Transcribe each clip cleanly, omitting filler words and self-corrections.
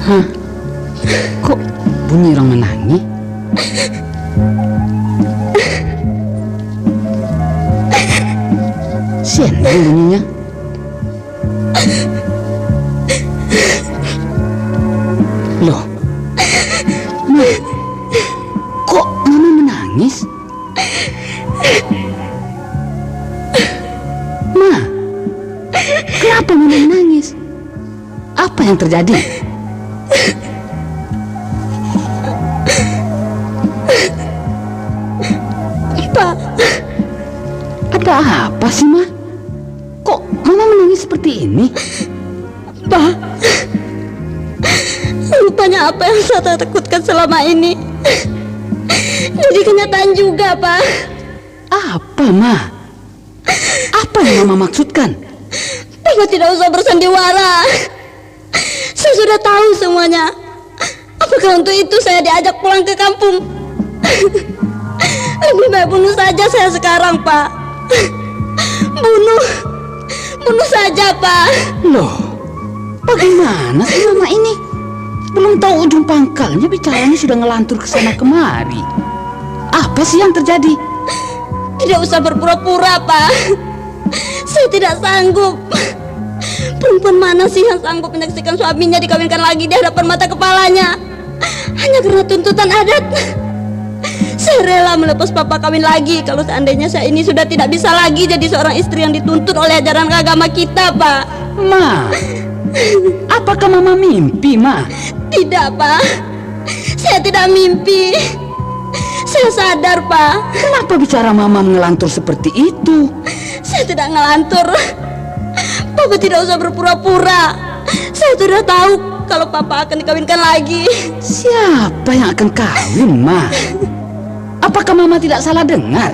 Hah? Kok bunyi orang menangis? Siapa bunyinya? Loh, Ma, kok Mama menangis? Ma, kenapa Mama menangis? Apa yang terjadi? Pak, ada apa sih, Ma? Kok Mama menangis seperti ini? Pak, rupanya apa yang saya takutkan selama ini jadi kenyataan juga, Pak. Apa, Ma? Apa yang Mama maksudkan? Bapak tidak usah bersandiwara. Saya sudah tahu semuanya. Apakah untuk itu saya diajak pulang ke kampung? Lebih baik bunuh saja saya sekarang, Pak. Bunuh saja, Pak. Loh, bagaimana sih Mama ini? Belum tahu ujung pangkalnya bicaranya sudah ngelantur ke sana kemari. Apa sih yang terjadi? Tidak usah berpura-pura, Pak. Saya tidak sanggup. Perempuan mana sih yang sanggup menyaksikan suaminya dikawinkan lagi di hadapan mata kepalanya hanya karena tuntutan adat? Saya rela melepas papa kawin lagi kalau seandainya saya ini sudah tidak bisa lagi jadi seorang istri yang dituntut oleh ajaran agama kita, Pak. Ma, apakah Mama mimpi, Ma? Tidak, Pak. Saya tidak mimpi. Saya sadar, Pak. Kenapa bicara Mama ngelantur seperti itu? Saya tidak ngelantur. Papa tidak usah berpura-pura. Saya sudah tahu kalau Papa akan dikawinkan lagi. Siapa yang akan kawin, Ma? Apakah Mama tidak salah dengar?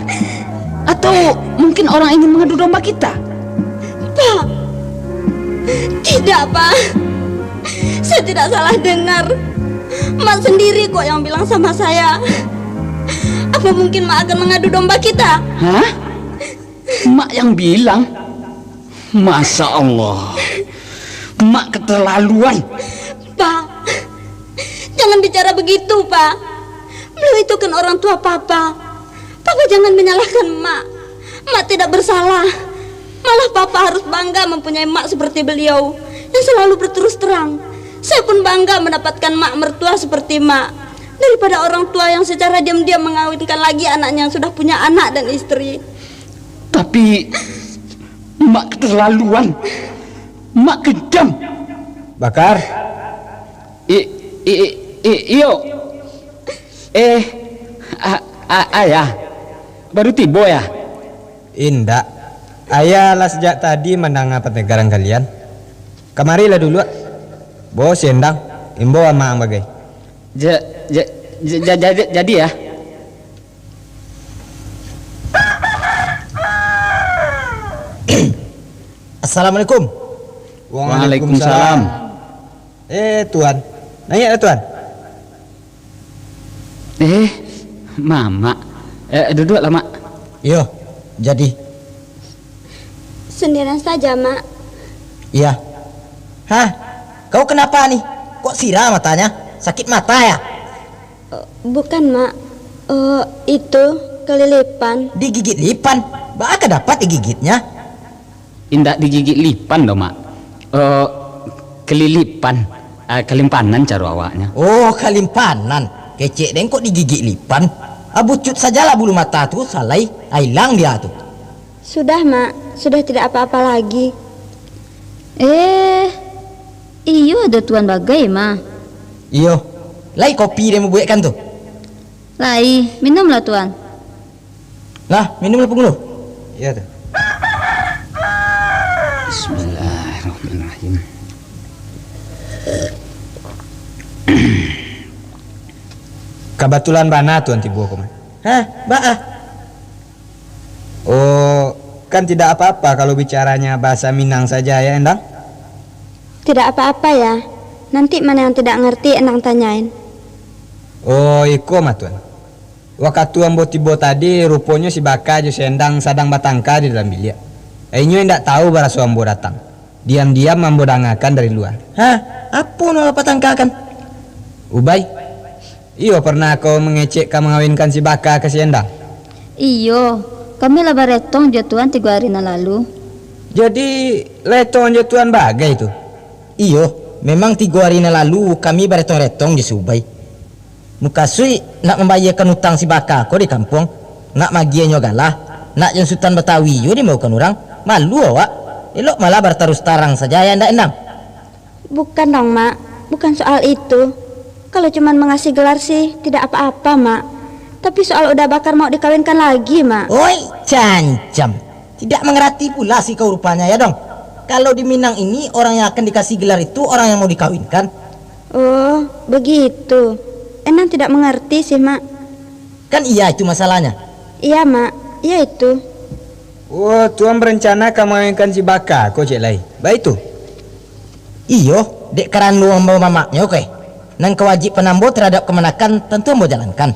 Atau mungkin orang ingin mengadu domba kita? Pak, tidak, Pak. Saya tidak salah dengar. Mak sendiri kok yang bilang sama saya. Apa mungkin Mak akan mengadu domba kita? Hah? Mak yang bilang? Masya Allah, Mak keterlaluan. Pak, jangan bicara begitu, Pak. Beliau itu kan orang tua Papa. Papa jangan menyalahkan Mak. Mak tidak bersalah. Malah Papa harus bangga mempunyai Mak seperti beliau yang selalu berterus terang. Saya pun bangga mendapatkan Mak mertua seperti Mak daripada orang tua yang secara diam-diam mengawinkan lagi anaknya yang sudah punya anak dan istri. Tapi Mak keterlaluan. Mak kejam. Bakar. Iyo. Ayah baru tiba ya? Indak. Ayah lah sejak tadi mendengar pertengkaran kalian. Kemarilah dulu. Bos sendang. Imbo sama bagai. Jadi ya? Assalamualaikum. Waalaikumsalam. Tuan. Nanya Tuan. Mama. Duduklah, Mak. Yo, jadi. Sendirian saja, Mak. Iya. Hah? Kau kenapa nih? Kok sirah matanya? Sakit mata ya? Bukan, Mak. Itu kelilipan. Digigit lipan. Baka dapat digigitnya. Indak digigit lipan dong, Mak. Kelilipan. Kelimpanan cara awaknya. Oh, kalimpanan. Kecek deng kok digigit lipan. Bucut sajalah bulu mata tuh salai. Hilang dia tuh. Sudah, Mak. Sudah tidak apa-apa lagi. Iyo ada tuan bagai mah. Iyo. Lai kopi dia mau buatkan tuh. Lai, minumlah tuan. Lah, minumlah pengeluh. Iya tuh. Bismillahirrahmanirrahim. Kebetulan bana tuan tibu aku mah. Hah, Mbak? Oh, kan tidak apa-apa kalau bicaranya bahasa Minang saja ya, Endang? Tidak apa-apa ya. Nanti mana yang tidak ngerti Endang tanyain. Oh, iko mah tuan. Waktu ambo tibo tadi rupanya si Baka jo Endang sadang batangka di dalam bilik. Enyo ndak tahu barasu ambo datang. Diam-diam ambo dangakan dari luar. Hah? Apa nama patangkakan? Ubay. Iyo pernah kau mengecek kau mengawinkan si Baka ke si Endang? Iyo, kami lah baretong jo tuan 3 hari na lalu. Jadi letong jo tuan bagai itu. Iyo, memang 3 hari lalu kami beretong-retong di Subay. Mukasui nak membayarkan utang si Baka ko di kampung, nak magianyo galah, nak yang Sultan Betawi yo dimaukan orang, malu awak. Elok malah bertarus tarang saja ya ndak Endang. Bukan dong, Mak. Bukan soal itu. Kalau cuman mengasih gelar sih tidak apa-apa, Mak. Tapi soal udah bakar mau dikawinkan lagi, Mak. Oi, cancam. Tidak mengerti pula sih kau rupanya ya dong. Kalau di Minang ini orang yang akan dikasih gelar itu orang yang mau dikawinkan. Oh, begitu. Endang tidak mengerti sih, Mak. Kan iya itu masalahnya. Iya, Mak. Iya itu. Oh, tuan berencana kau mengawinkan si Baka kau cek lai. Baik tu. Iyo, dek keran lu ambo mamaknya oke. Nang kewajib penambo terhadap kemenakan tentu ambo jalankan.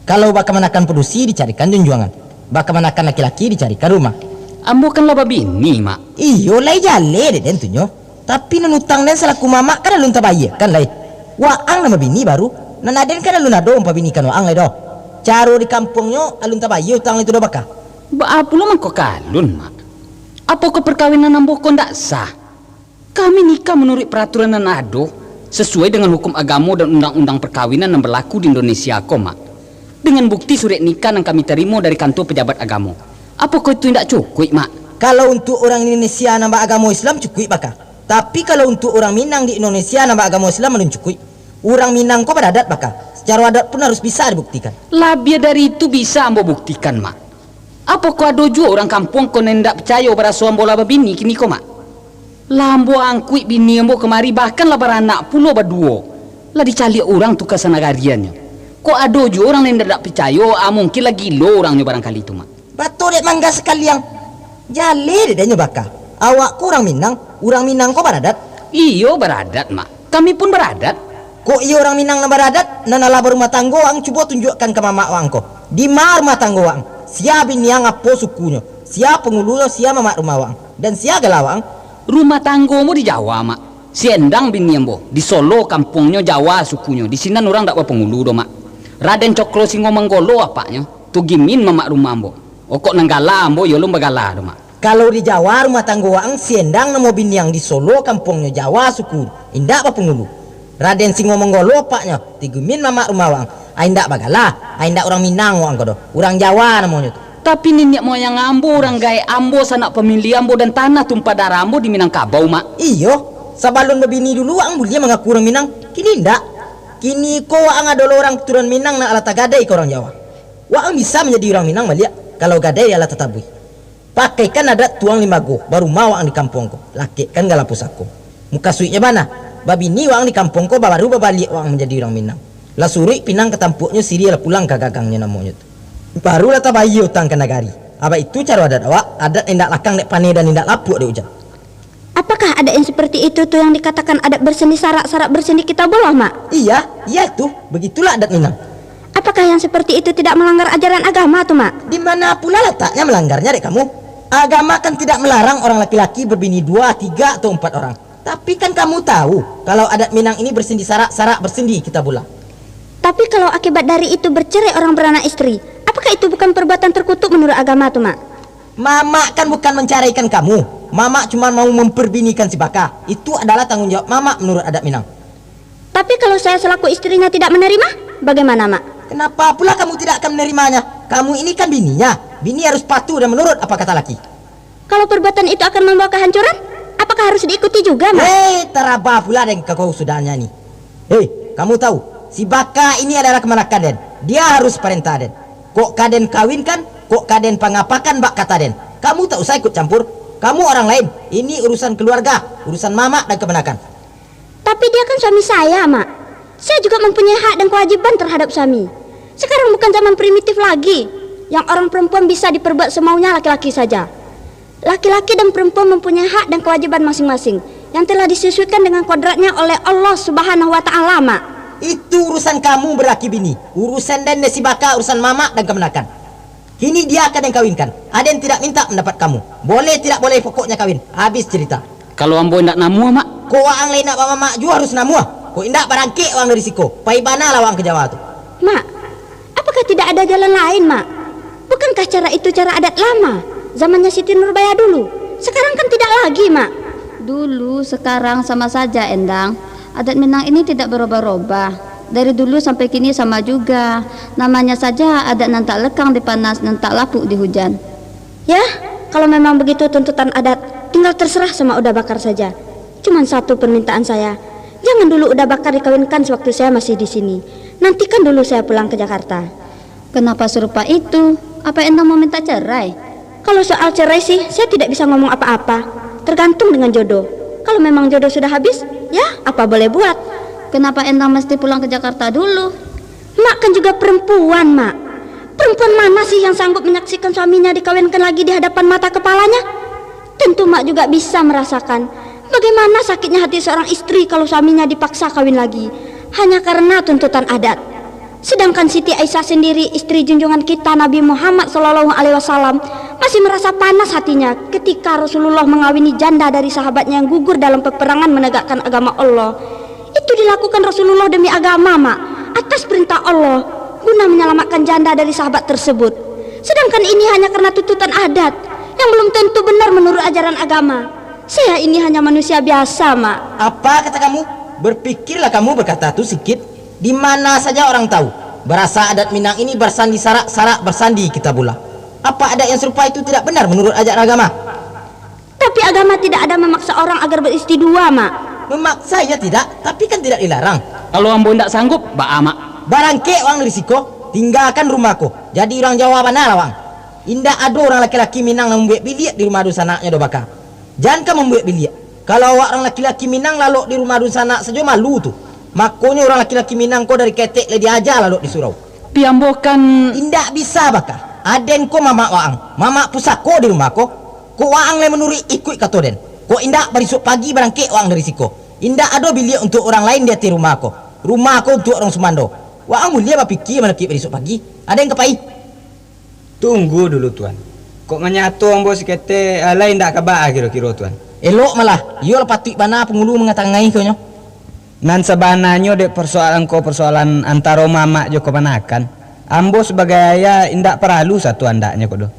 Kalau baka menakan produksi dicarikan junjuangan. Baka menakan laki-laki dicarikan rumah. Ambo kan laba bini, Mak. Iyo lai jale deh tentunya. Tapi nenutang dan selaku mamak kan alun tabayar kan lai. Waang nama bini baru. Nanaden kan alun ado umpa bini kan waang lai do. Caro di kampungnya alun tabayar utang itu do baka. Ba apa lo mangko kalun, Mak? Apa ke perkawinan ambo kau ndak sah? Kami nikah menurut peraturan nanado sesuai dengan hukum agama dan undang-undang perkawinan yang berlaku di Indonesia kok, Mak. Dengan bukti surat nikah yang kami terima dari kantor pejabat agama. Apa kau itu tidak cukup, Mak? Kalau untuk orang Indonesia nambah agama Islam cukup baka. Tapi kalau untuk orang Minang di Indonesia nambah agama Islam belum cukup. Orang Minang kok pada adat baka. Secara adat pun harus bisa dibuktikan. Lebih dari itu bisa ambo buktikan, Mak. Apa kau ada juga orang kampung kau nendak percaya pada suambo laba bini kini kau, Mak? Lambo angkui bini ambo kemari bahkan lah beranak pulau berdua. Lah dicari orang tu kesanagariannya. Kok ada juga orang yang tidak percaya, mungkin lagi lo orangnya barangkali itu, Mak. Batu dek mangga sekali yang jale deh baka. Awak kurang Minang, orang Minang kok beradat. Iyo beradat, Mak. Kami pun beradat. Kok iyo orang Minang na beradat, nana rumah tangga ang coba tunjukkan ke mama wang ko. Di mar rumah tangga wang, siapa bini yang apa sukunya, siapa pengulunya, siapa mama rumah wang, dan siapa galawang. Rumah tanggomu di Jawa, Mak. Si Endang bini ambo di Solo kampungnya Jawa sukunya. Di sini orang tak penghulu do, Mak. Raden Cokro Singo Menggolo apanya? Tu gimin mamak rumah ambo. Kok nanggala ambo yo lomba gala do, Mak. Kalau di Jawa rumah tangga wang si Endang namo bini yang di Solo kampungnya Jawa suku, indak apa penghulu. Raden Singo Menggolo apanya? Tigumin mamak rumah wang. Indak bagala, indak orang Minang wang kodo. Orang Jawa namanya tu. Tapi nenek moyang ambo orang gaya ambo sanak pemilih ambo dan tanah tumpah darah ambo di Minangkabau, Mak. Iyo, sabalun bebini dulu ang mulia mengaku orang Minang. Kini ndak. Kini ko ang adalah orang keturunan Minang na ala tagadai ke orang Jawa. Waang bisa menjadi orang Minang malia kalau gadai ala tatabui. Pakaikan adat tuang 5 go baru mau ang di kampung ko. Laki kan gala pusako. Muka suiknya mana? Babini waang di kampung ko baru babalik waang menjadi orang Minang. La suri pinang ketampuknya siri la pulang ke gagangnya namanya tu. Baru lah tabayi utang ke nagari. Apa itu cara adat awak? Adat indak lakang dek pane dan indak lapuk dek ujar. Apakah ada yang seperti itu tuh yang dikatakan adat bersendi sarak-sarak bersendi kita bola, Mak? Iya itu. Begitulah adat Minang. Apakah yang seperti itu tidak melanggar ajaran agama tuh, Mak? Di mana pula letaknya melanggarnya dek kamu? Agama kan tidak melarang orang laki-laki berbini 2, 3 atau 4 orang. Tapi kan kamu tahu kalau adat Minang ini bersendi sarak-sarak bersendi kita bola. Tapi kalau akibat dari itu bercerai orang beranak istri, apakah itu bukan perbuatan terkutuk menurut agama tuh, Mak? Mama kan bukan menceraikan kamu. Mama cuma mau memperbinikan si Baka. Itu adalah tanggung jawab Mama menurut adat Minang. Tapi kalau saya selaku istrinya tidak menerima, bagaimana, Mak? Kenapa pula kamu tidak akan menerimanya? Kamu ini kan bininya. Bini harus patuh dan menurut apa kata laki. Kalau perbuatan itu akan membawa kehancuran, apakah harus diikuti juga, Mak? Hei, terabah pula dengan kau sudahnya nih. Hei, kamu tahu, si Baka ini adalah kemana kaden. Dia harus perintah den. Kok kaden kawinkan, kok kaden pangapakan bak kata den. Kamu tak usah ikut campur. Kamu orang lain. Ini urusan keluarga, urusan mama dan kemenakan. Tapi dia kan suami saya, Mak. Saya juga mempunyai hak dan kewajiban terhadap suami. Sekarang bukan zaman primitif lagi, yang orang perempuan bisa diperbuat semaunya laki-laki saja. Laki-laki dan perempuan mempunyai hak dan kewajiban masing-masing yang telah disesuaikan dengan kodratnya oleh Allah Subhanahu wa Ta'ala, Mak. Itu urusan kamu berlaki bini. Urusan dan si baka urusan mama dan kemenakan. Kini dia akan yang kawinkan. Ada yang tidak minta mendapat kamu. Boleh tidak boleh pokoknya kawin. Habis cerita. Kalau ambo ndak namu mak. Ko ang lain nak mama juga harus namua. Ko indak barangke orang dari siko. Pai bana lawang ke Jawa tu. Mak, apakah tidak ada jalan lain, Mak? Bukankah cara itu cara adat lama? Zamannya Siti Nurbaya dulu. Sekarang kan tidak lagi, Mak. Dulu, sekarang sama saja, Endang. Adat Minang ini tidak berubah-ubah. Dari dulu sampai kini sama juga. Namanya saja adat nan tak lekang di panas, nan tak lapuk di hujan. Ya, kalau memang begitu tuntutan adat, tinggal terserah sama Uda Bakar saja. Cuman satu permintaan saya. Jangan dulu Uda Bakar dikawinkan sewaktu saya masih di sini. Nantikan dulu saya pulang ke Jakarta. Kenapa serupa itu? Apa Endang mau minta cerai? Kalau soal cerai sih, saya tidak bisa ngomong apa-apa. Tergantung dengan jodoh. Kalau memang jodoh sudah habis, ya apa boleh buat. Kenapa Endang mesti pulang ke Jakarta dulu? Mak kan juga perempuan, Mak. Perempuan mana sih yang sanggup menyaksikan suaminya dikawinkan lagi di hadapan mata kepalanya? Tentu Mak juga bisa merasakan bagaimana sakitnya hati seorang istri kalau suaminya dipaksa kawin lagi hanya karena tuntutan adat. Sedangkan Siti Aisyah sendiri, istri junjungan kita Nabi Muhammad SAW, masih merasa panas hatinya ketika Rasulullah mengawini janda dari sahabatnya yang gugur dalam peperangan menegakkan agama Allah. Itu dilakukan Rasulullah demi agama, Mak, atas perintah Allah, guna menyelamatkan janda dari sahabat tersebut. Sedangkan ini hanya karena tuntutan adat yang belum tentu benar menurut ajaran agama. Saya ini hanya manusia biasa, Mak. Apa kata kamu? Berpikirlah kamu berkata itu sedikit. Di mana saja orang tahu berasa adat Minang ini bersandi sarak bersandi kita pula. Apa adat yang serupa itu tidak benar menurut ajaran agama? Tapi agama tidak ada memaksa orang agar beristri dua, Mak. Memaksa ya tidak, tapi kan tidak dilarang. Kalau ambo ndak sanggup, mak. Barangke orang risiko, tinggalkan rumahku. Jadi orang Jawa mana lawang. Indah ada orang laki-laki Minang yang membuat biliat di rumah dusanaknya do baka. Jangan kamu membuat biliat. Kalau orang laki-laki Minang lalu di rumah dusanak saja malu tu. Makanya orang laki-laki Minang kau dari ketek le diajar lalu di surau. Piambo kan Indak bisa baka. Aden ko mama waang. Mama pusako di rumah ko. Ko waang le menuri ikut kato den. Ko indak berisuk pagi barangke waang dari siko. Indak ada biliat untuk orang lain di hati rumah ko. Rumah ko untuk orang Sumando. Waang mulia bapikir menekik berisuk pagi. Ada yang kepai. Tunggu dulu tuan. Kok menyatu ambo sikete lain ndak kabah kira-kira tuan. Elok malah. Yo patut bana pengulu mengatakan ngai ko nyo. Nan sebanarnya dek persoalan antara mama jo kepanakan. Ambo sebagai ayah indak perlu satu andaknya kodo.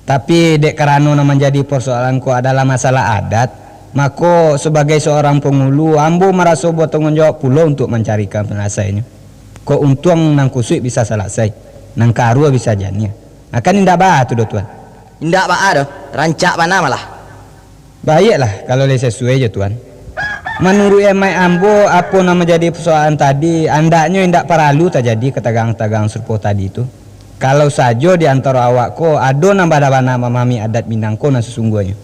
Tapi dek karena menjadi persoalan ko adalah masalah adat, maka sebagai seorang pengulu ambo merasa bertanggung jawab pula untuk mencarikan penyelesaiannya. Ko untung nang kusuk bisa selesai, nang karua bisa jadinya. Akan indak batu do tuan. Indak ba ada. Rancak mana malah. Baiklah kalau le sesuai je tuan. Menurut emai ambo apa nama jadi persoalan tadi andaknya indak perlu terjadi ketagang-tagang serupa tadi itu. Kalau saja di antara awak ko ada nambah nama memahami adat Minang ko nan sesungguhnya.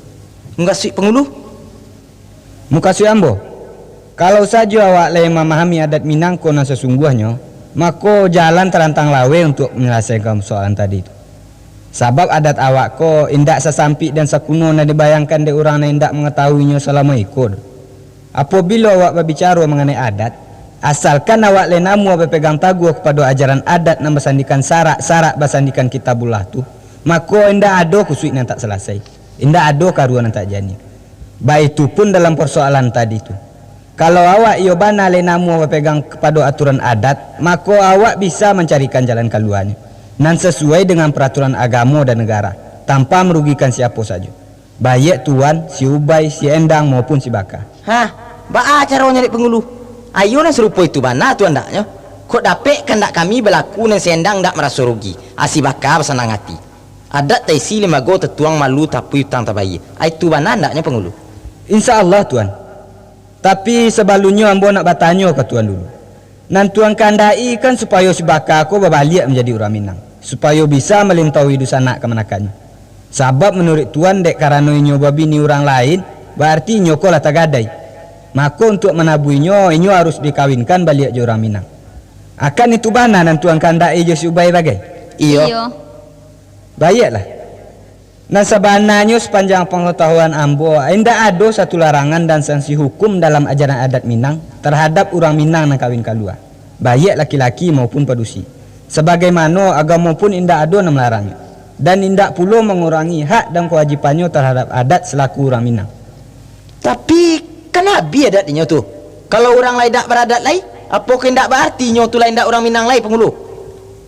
Enggak sih pengulu. Muka si ambo. Kalau saja awak le memahami adat Minang ko nan sesungguhnya, maka jalan terantang lawe untuk menyelesaikan persoalan tadi itu. Sebab adat awak ko indak sesampi dan sekuno na dibayangkan de orang na indak mengetahuinya selama ikut. Apabila awak berbicara mengenai adat, asalkan awak lenamu berpegang teguh kepada ajaran adat dan bersandikan sarak bersandikan kitabullah tu, maka indah ada kusuk yang tak selesai, indah ada karuan yang tak jadi. Baik itu pun dalam persoalan tadi tu. Kalau awak iobana lenamu berpegang kepada aturan adat, maka awak bisa mencarikan jalan keluarnya, dan sesuai dengan peraturan agama dan negara, tanpa merugikan siapa saja. Baik tuan, si Ubay, si Endang maupun si Baka. Hah? Ba caranya dek pengulu. Ayo na serupa itu bana tu andaknya. Kok dapet kan dak kami berlaku nan sendang dak merasa rugi. Asi baka bersenang hati. Adat taisi lima go tetuang malu tapi utang tabayi. Itu bana andaknya pengulu. InsyaAllah tuan. Tapi sebelumnya ambo nak bertanya ke tuan dulu. Nan tuan kandai kan supaya si Baka aku berbalik menjadi orang Minang. Supaya bisa melintaui dusanak kemenakannya. Sebab menurut tuan dek karena nyoba bini orang lain, berarti nyoko lah tagadai. Maka untuk menabuinya, inyo harus dikawinkan balik je orang Minang. Akan itu bana nan tuan kandai je si Ubay bagai. Iyo. Baiklah. Nah sebanarnya sepanjang pengetahuan ambo, indah ada satu larangan dan sanksi hukum dalam ajaran adat Minang terhadap orang Minang yang kawin kalua, baik laki-laki maupun padusi. Sebagaimana agama pun indah ada yang melarangnya, dan indah pula mengurangi hak dan kewajibannya terhadap adat selaku orang Minang. Tapi kan habis adatnya tu. Kalau orang lain tak beradat lain, apa kendak berarti nyo tu lain dak orang Minang lain penghulu?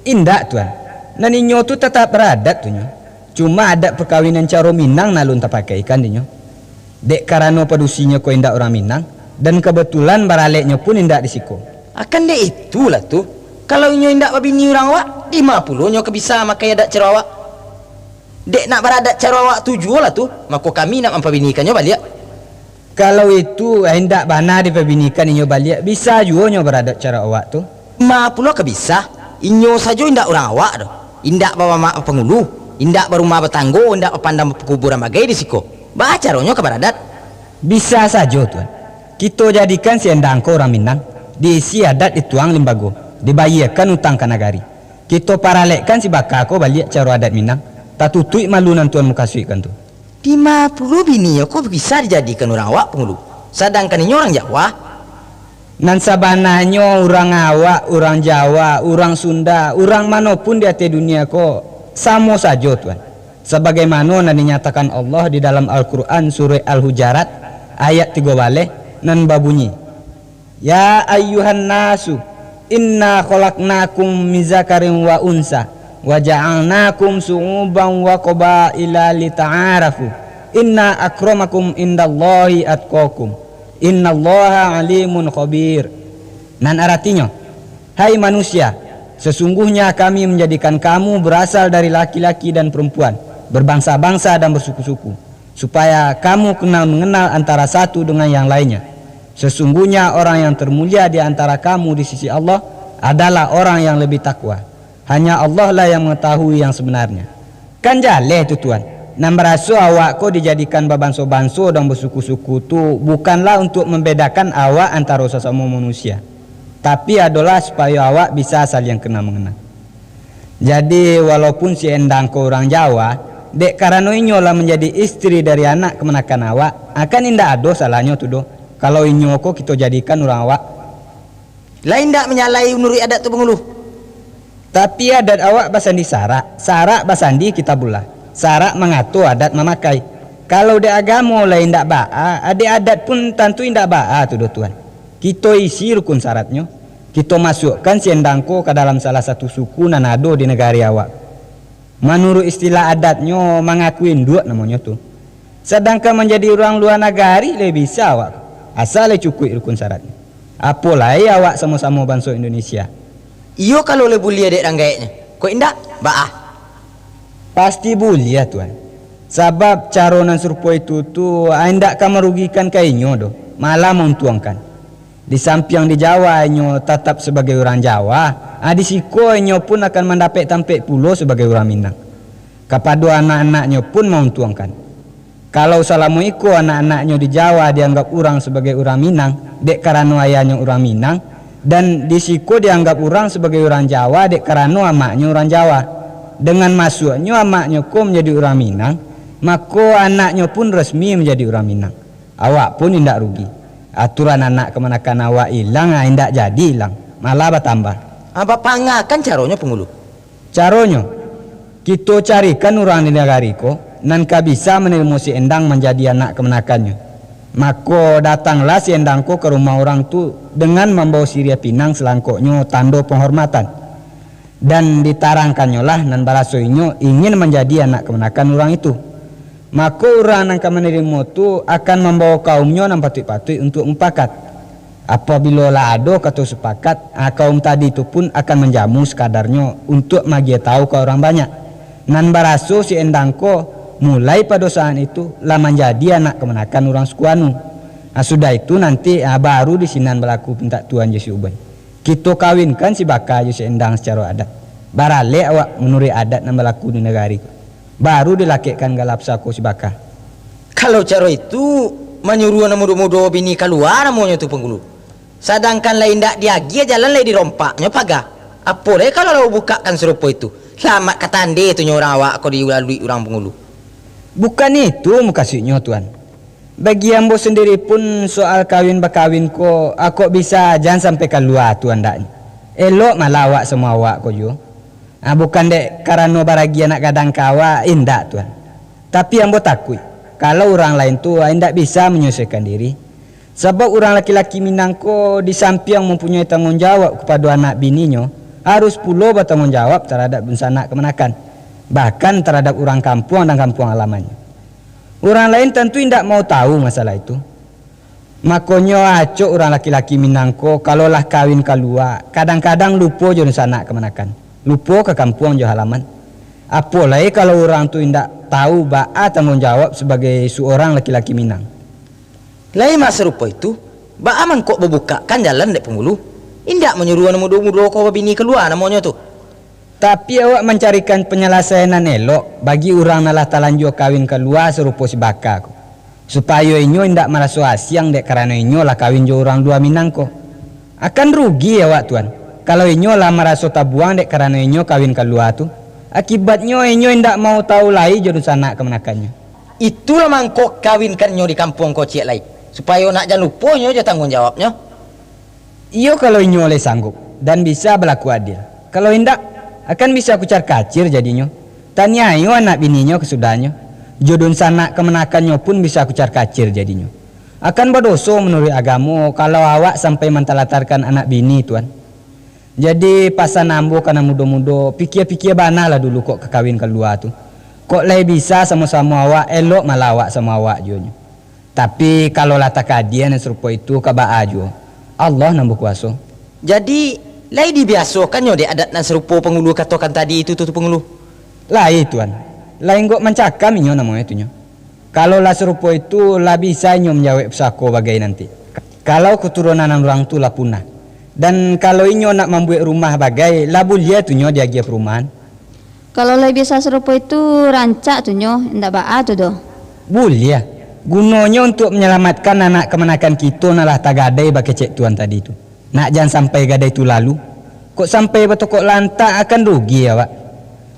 Indah tuan, dan inyo tu tetap beradat tu nyo. Cuma adat perkawinan cara Minang nalun tak pakai ikan dinyo. Dek karena padusinya ko indak orang Minang dan kebetulan baraleknya pun indak disiko. Akan dek itulah tu. Kalau nyo indak babini orang awak, di mana pula nyo kebisa makai adat cara awak? Dek nak beradat cara awak tujuh lah tu, maka kami nak mempabinikannya balik. Kalau itu hendak bana dipabinikan inyo balik, bisa juga nyo beradat cara awak tu. Ma pula kebisa. Inyo saja indak orang awak dah. Indak bawa mak penghulu, indak berumah bertanggo, indak pandang kuburan bagai di siko. Baca ronyo ke beradat. Bisa saja tuan. Kita jadikan si endangko orang Minang, diisi adat dituang limbago, dibayarkan utang ke nagari. Kita paralekkan si bakako balik cara adat Minang, tak tutui malu nan tuan muka suikan tu. 50 bini kok bisa dijadikan orang awak penghulu. Sedangkan ini orang Jawa. Nan sabananya orang awak, orang Jawa, orang Sunda, orang manapun di atas dunia ko sama saja tuan. Sebagaimana nan dinyatakan Allah di dalam Al-Quran surah Al-Hujarat ayat 3 balik nan babunyi, ya ayyuhan nasu inna khalaqnakum min zakarin wa unsa wa ja'alnakum su'uban wa qabaila lita'arafu inna akramakum indallahi atqakum innallaha alimun khabir. Nan artinya, hai manusia, sesungguhnya kami menjadikan kamu berasal dari laki-laki dan perempuan, berbangsa-bangsa dan bersuku-suku, supaya kamu kenal mengenal antara satu dengan yang lainnya. Sesungguhnya orang yang termulia di antara kamu di sisi Allah adalah orang yang lebih takwa. Hanya Allah lah yang mengetahui yang sebenarnya. Kan jaleh tu tuan. Nan berasa awak ko dijadikan babanso-banso dan bersuku-suku tu bukanlah untuk membedakan awak antara sesama manusia, tapi adalah supaya awak bisa saling kenal mengenal. Jadi walaupun si endang ko orang Jawa, dek karena inyo lah menjadi istri dari anak kemenakan awak, akan indah ada salahnya tu do. Kalau inyo ko kita jadikan orang awak. Lain tak menyalahi menurut adat tu penghulu. Tapi adat awak basandi sarak, sarak basandi kitabullah. Sarak mengatur adat memakai. Kalau di agama lain ndak ba'a, adik adat pun tentu ndak ba'a tu do tuan. Kita isi rukun syaratnya. Kita masukkan si endangko ke dalam salah satu suku nan ado di negara awak. Menurut istilah adatnya mengakuin dua namanya tu. Sedangkan menjadi orang luar negari lebih bisa awak. Asal cukup rukun syaratnya. Apalagi awak sama-sama bangsa Indonesia. Iyo kalau le bulia dek ranggaiknya. Kok indak? Baah. Pasti boleh ya tuan. Sebab caronan serupa itu tu hendak kan merugikan kainyo do, malah mentuangkan. Di samping di Jawa inyo tetap sebagai orang Jawa, di siko inyo pun akan mendapat tampik pulo sebagai orang Minang. Kepada anak-anaknya pun mentuangkan. Kalau selama iko anak-anaknya di Jawa dianggap orang sebagai orang Minang, dek karena ayahnya orang Minang, dan di siko dianggap orang sebagai orang Jawa dek karena amaknya orang Jawa. Dengan masuknya amaknya ko menjadi orang Minang, maka anaknya pun resmi menjadi orang Minang. Awak pun tidak rugi. Aturan anak kemenakan awak hilang, tidak jadi hilang, malah bertambah. Apa pangakan caranya penghulu? Caranya, kita carikan orang di negara ko, nan bisa menerima si endang menjadi anak kemenakannya. Maka datanglah si endang ko ke rumah orang tu dengan membawa siria pinang selangkoknya tanda penghormatan. Dan ditarangkannya lah nan barasoinyo ingin menjadi anak kemenakan orang itu. Maka orang yang menerima itu akan membawa kaumnya nan patut-patut untuk mempakat. Apabila lah ada kata sepakat, kaum tadi itu pun akan menjamu sekadarnya untuk magi tahu ke orang banyak. Nan baraso si endangko mulai pada saat itu lah menjadi anak kemenakan orang sukuanu. Sudah itu nanti baru di sinan berlaku pinta tuan Yesus Ubay. Kita kawinkan si baka si endang secara adat. Barale awak menurut adat yang berlaku di negara. Baru dilakikkan galap sako si baka. Kalau cara itu menyuruh anak muda-muda bini keluar namanya tu penghulu. Sedangkan lain ndak diagi jalan lain dirompaknya paga. Apa deh kalau lo bukakan serupa itu? Selamat kata ande tu orang awak kau dilalui orang Pengulu. Bukan itu maksudnya tuan. Bagi ambo sendiri pun soal kawin bakawin ko, aku bisa jangan sampai keluar tuan dak. Elok malah awak semua awak ko jo. Bukan dek karena baragi anak gadang kawa indak tuan. Tapi ambo takui kalau orang lain tu indak bisa menyelesaikan diri. Sebab orang laki-laki Minang ko di samping mempunyai tanggung jawab kepada anak bininya, harus pula bertanggung jawab terhadap bencana kemenakan, bahkan terhadap orang kampung dan kampung halamannya. Orang lain tentu tidak mau tahu masalah itu. Makanya acok orang laki-laki Minang ko kalaulah kawin keluar, kadang-kadang lupa jo bencana kemenakan, lupa ke kampung jo halaman. Apalagi kalau orang tu tidak tahu ba'a tanggung jawab sebagai seorang laki-laki Minang. Lain masa serupa itu, ba'a man kok berbukakan jalan dek Pengulu. Indak menyuruh muda-muda kau bini keluar namanya tu. Tapi awak mencarikan penyelesaian elok bagi orang nalah talanjur kawin keluar serupa si baka ko. Supaya inyo indak merasa asiang dek karena inyo lah kawin jo orang dua Minang ko. Akan rugi awak tuan. Kalau inyo lah merasa tabuang dek karena inyo kawin keluar tu. Akibatnya inyo indak mau tahu lagi jodoh sana kemenakannya. Itulah mangkok kawinkan nyo di kampung kau cik lain. Supaya nak jangan lupa nyo je tanggung jawabnya. Iyo kalau inyo oleh sanggup dan bisa berlaku adil. Kalau indak akan bisa kucar kacir jadinya. Tanya ayo anak bininya kesudahnya. Jodoh sana kemenakannya pun bisa kucar kacir jadinya. Akan berdosa menurut agama kalau awak sampai mentalatarkan anak bini tuan. Jadi pasan ambo karena muda-muda pikir-pikir bana lah dulu kok kekawin keluar tu. Kok lay bisa sama-sama awak elok malah awak sama awak jonya. Tapi kalau lah takadian yang serupa itu kabaa jo. Allah nambah kuasa. Jadi lay dibiasakan nyo dek adat nan serupa Pengulu katakan tadi itu tu Pengulu. Lai tuan. Lain kok mencakam inyo namanya tu nyo. Kalau lah serupa itu lah bisa inyo menjawab pesako bagai nanti. Kalau keturunan orang tu lah punah. Dan kalau inyo nak membuat rumah bagai lah boleh tu nyo diagi perumahan. Kalau lebih biasa serupa itu rancak tu nyo, ndak ba'a tu doh. Boleh. Gunanya untuk menyelamatkan anak kemenakan kita nalah tak gadai bagi cek tuan tadi tu. Nak jangan sampai gadai tu lalu. Kok sampai bertokok lantak akan rugi awak.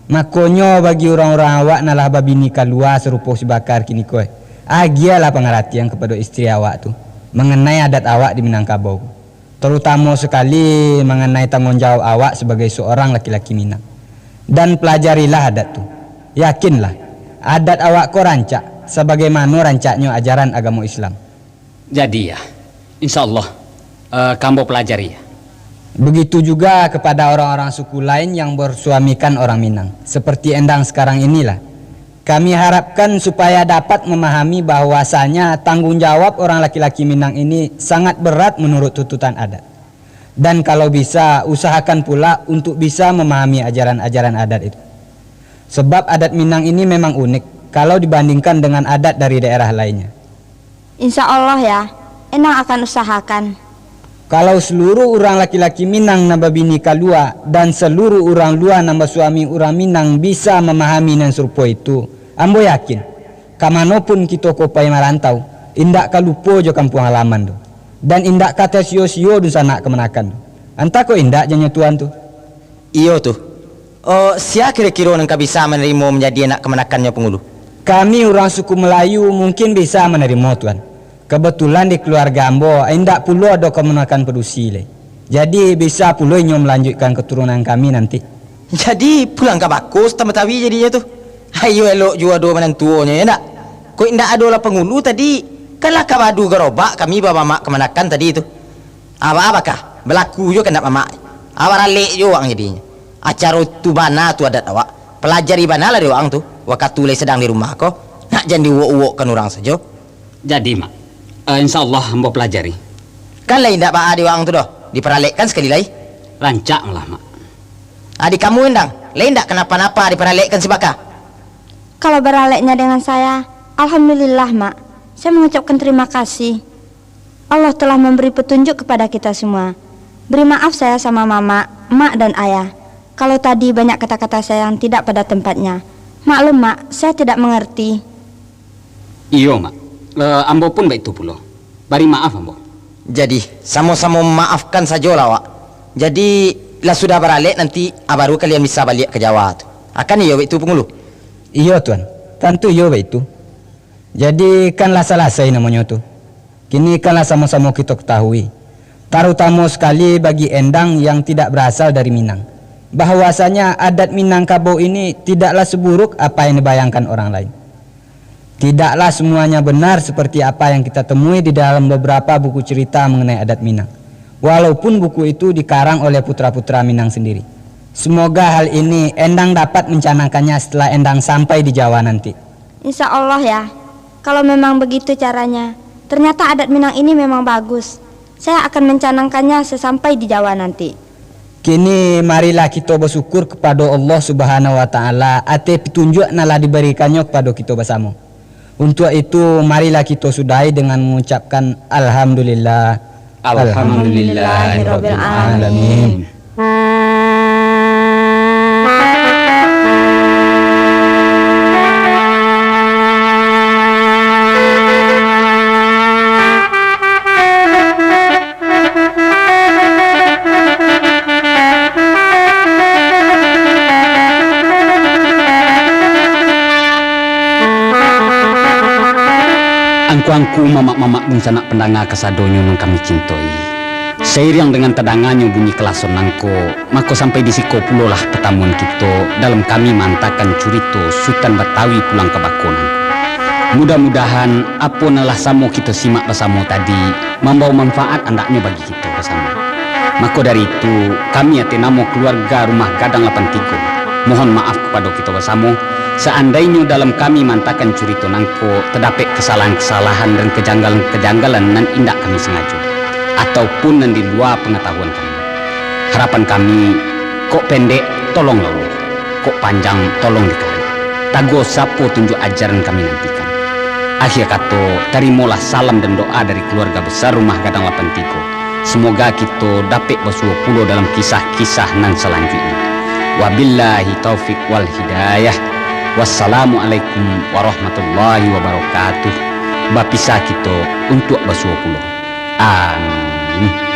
Makanya bagi orang-orang awak nalah babini keluar serupa si bakar kini kowe. Agialah pengertian kepada istri awak tu mengenai adat awak di Minangkabau. Terutama sekali mengenai tanggung jawab awak sebagai seorang laki-laki Minang. Dan pelajarilah adat tu. Yakinlah adat awak ko rancak sebagaimana rancaknya ajaran agama Islam. Jadi ya, insyaallah kamu pelajari ya. Begitu juga kepada orang-orang suku lain yang bersuamikan orang Minang. Seperti Endang sekarang inilah. Kami harapkan supaya dapat memahami bahwasanya tanggung jawab orang laki-laki Minang ini sangat berat menurut tuntutan adat. Dan kalau bisa, usahakan pula untuk bisa memahami ajaran-ajaran adat itu. Sebab adat Minang ini memang unik kalau dibandingkan dengan adat dari daerah lainnya. Insya Allah ya, Enang akan usahakan. Kalau seluruh orang laki-laki Minang nambah bini kalua dan seluruh orang luar nambah suami orang Minang bisa memahami nan serupa itu, ambo yakin kamanapun kita kopai marantau indak kalupo jo kampung halaman tu dan indak kata sio-sio du sana kemenakan tu. Anta ko indak janya tuan tu. Iyo tu. Oh, sia kira-kira nengka bisa menerima menjadi anak kemenakannya Pengulu. Kami orang suku Melayu mungkin bisa menerima tuan. Kebetulan di keluarga ambo indak pula ada kemenakan pedusi le. Jadi bisa pula inyo melanjutkan keturunan kami nanti. Jadi pulang ke bakus tamat-tawi jadinya tu. Ayo elok jua dua menantuanya ya ndak. Kok indak ada lah Pengulu tadi. Kalah kabadu gerobak kami bawa mak kemenakan tadi itu. Apa-apakah? Berlaku juga kena mamak. Awak ralik jo orang jadinya. Acara tu bana tu adat awak. Pelajari bana lah dia orang tu. Waktu le sedang di rumah ko. Nak jangan diuok-uok kan orang saja. Jadi mak, insyaallah ambo pelajari. Kan lain ndak baa di orang tu dah. Diperalekkan sekali lagi. Rancak lah mak. Adik kamu Endang, lain ndak kenapa-napa diperalekkan si Baka? Kalau beraleknya dengan saya, alhamdulillah mak. Saya mengucapkan terima kasih. Allah telah memberi petunjuk kepada kita semua. Beri maaf saya sama mama, mak dan ayah. Kalau tadi banyak kata-kata saya yang tidak pada tempatnya. Maklum mak, saya tidak mengerti. Iyo mak, ambo pun baik tu pula. Bari maaf ambo. Jadi sama-sama memaafkan saja lah Wak. Jadi lah sudah beralik nanti baru kalian bisa balik ke Jawa tu. Akan iya itu pengulu. Iya tuan, tentu iya itu. Jadi kanlah selesai namanya tu. Kini kanlah sama-sama kita ketahui, terutama sekali bagi Endang yang tidak berasal dari Minang, bahwasanya adat Minangkabau ini tidaklah seburuk apa yang dibayangkan orang lain. Tidaklah semuanya benar seperti apa yang kita temui di dalam beberapa buku cerita mengenai adat Minang, walaupun buku itu dikarang oleh putra-putra Minang sendiri. Semoga hal ini Endang dapat mencanangkannya setelah Endang sampai di Jawa nanti. Insya Allah ya. Kalau memang begitu caranya, ternyata adat Minang ini memang bagus. Saya akan mencanangkannya sesampai di Jawa nanti. Kini marilah kita bersyukur kepada Allah Subhanahu wa taala atas petunjuk yang diberikannya kepada kita bersama. Untuk itu marilah kita sudahi dengan mengucapkan alhamdulillah. Alhamdulillahirabbil alamin. Angku mamak-mamak bung sanak pendanga kesadonyo nang kami cintoi. Seiring dengan tedangannya bunyi kelason nangko, mako sampai di siko pulo lah pertemuan kita dalam kami mantakan curito Sultan Betawi pulang ke Bakonan. Mudah-mudahan apa nalah samo kita simak bersama tadi membawa manfaat andaknya bagi kita bersama. Mako dari itu kami atenamo keluarga rumah Gadang 83 mohon maaf kepada kita bersama seandainya dalam kami mantakan curito nangko terdapat kesalahan-kesalahan dan kejanggalan-kejanggalan nan indak kami sengaja ataupun nan di luar pengetahuan kami. Harapan kami kok pendek tolong Allah, kok panjang tolong dikali. Tago sapo tunjuk ajaran kami nantikan. Akhir kata terimalah salam dan doa dari keluarga besar rumah Gadang 83. Semoga kita dapat bersuah pulau dalam kisah-kisah nan selanjutnya. Wabillahi taufiq wal hidayah. Wassalamualaikum warahmatullahi wabarakatuh. Bapisah kita untuk bersuah pulau. Amin.